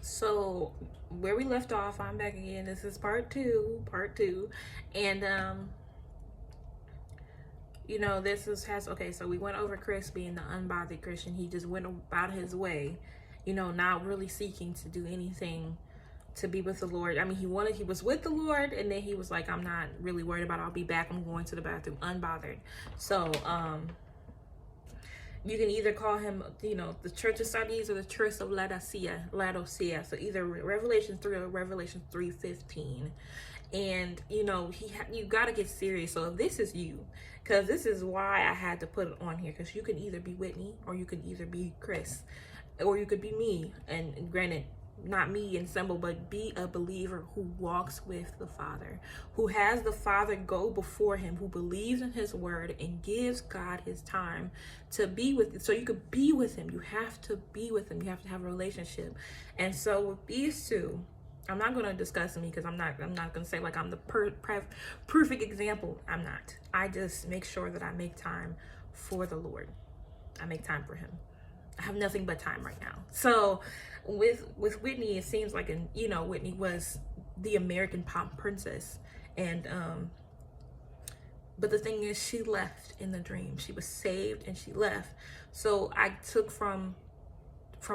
So where we left off, I'm back again. This is part two. And this has okay, so we went over Chris being the unbothered Christian. He just went about his way, not really seeking to do anything to be with the Lord. I mean, he was with the Lord, and then he was like, I'm not really worried about it. I'll be back. I'm going to the bathroom, unbothered. So you can either call him, the Church of Sardis or the Church of Laodicea. So either Revelation 3 or Revelation 3:15. And you got to get serious. So if this is you, because this is why I had to put it on here, because you can either be Whitney or you can either be Chris, or you could be me. And granted, not me and symbol, but be a believer who walks with the Father, who has the Father go before him, who believes in his word and gives God his time to be with. So you could be with him. You have to be with him. You have to have a relationship. And so with these two, I'm not going to discuss me, because I'm not going to say like I'm the perfect example. I'm not. I just make sure that I make time for the Lord. I make time for him. I have nothing but time right now. So with Whitney, it seems like, Whitney was the American pop princess. And but the thing is, she left in the dream. She was saved and she left. So I took from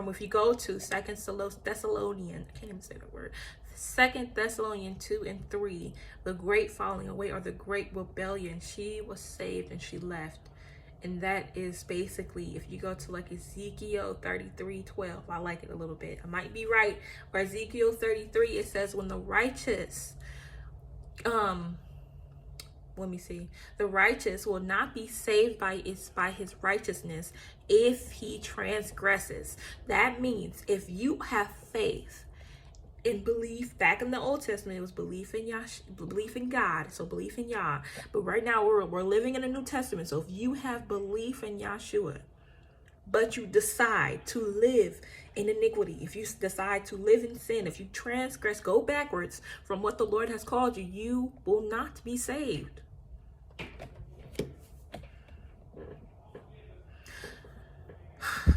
if you go to Second Thessalonians, I can't even say that word. 2 Thessalonians 2 and 3, the great falling away or the great rebellion, she was saved and she left. And that is basically, if you go to like Ezekiel 33:12, I like it a little bit. I might be right. Or Ezekiel 33, it says, when the righteous, let me see, the righteous will not be saved by his righteousness if he transgresses. That means if you have faith and belief, back in the Old Testament, it was belief in God, so belief in Yah. But right now we're living in the New Testament. So if you have belief in Yahshua, but you decide to live in iniquity, if you decide to live in sin, if you transgress, go backwards from what the Lord has called you, you will not be saved.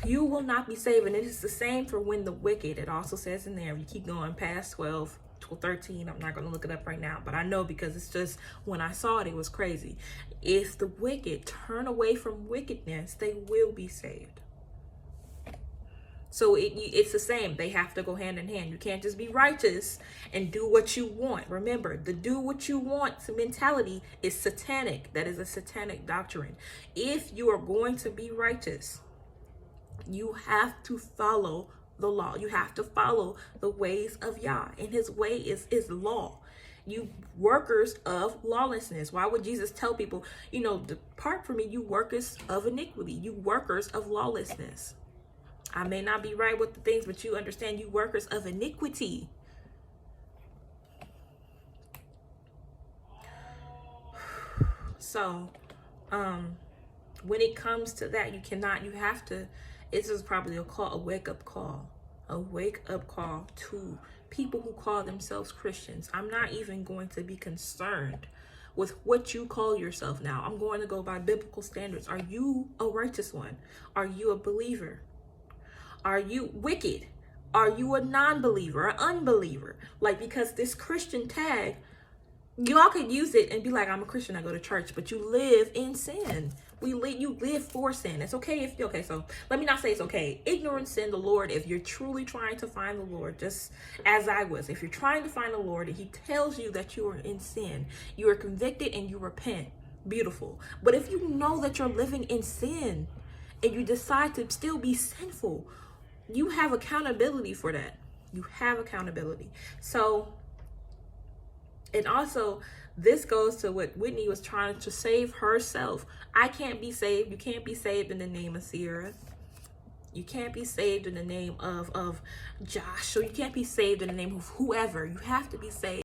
You will not be saved. And it is the same for when the wicked. It also says in there, if you keep going past 12 to 13, I'm not going to look it up right now, but I know, because it's just, when I saw it, it was crazy. If the wicked turn away from wickedness, they will be saved. So it's the same. They have to go hand in hand. You can't just be righteous and do what you want. Remember, the do what you want mentality is satanic. That is a satanic doctrine. If you are going to be righteous, you have to follow the law. You have to follow the ways of Yah. And his way is law. You workers of lawlessness. Why would Jesus tell people, depart from me, you workers of iniquity, you workers of lawlessness? I may not be right with the things, but you understand, you workers of iniquity. So, when it comes to that, you have to, this is probably a wake-up call to people who call themselves Christians. I'm not even going to be concerned with what you call yourself now. I'm going to go by biblical standards. Are you a righteous one? Are you a believer? Are you wicked? Are you a non-believer, an unbeliever? Like, because this Christian tag, y'all could use it and be like, I'm a Christian, I go to church, but you live in sin. You live for sin. It's okay so let me not say it's okay. Ignorance in the Lord, if you're truly trying to find the Lord, just as I was, if you're trying to find the Lord and he tells you that you are in sin, you are convicted and you repent, beautiful. But if you know that you're living in sin and you decide to still be sinful, you have accountability for that. You have accountability. So, and also, this goes to what Whitney was trying to save herself. I can't be saved. You can't be saved in the name of Sierra. You can't be saved in the name of Josh. Or you can't be saved in the name of whoever. You have to be saved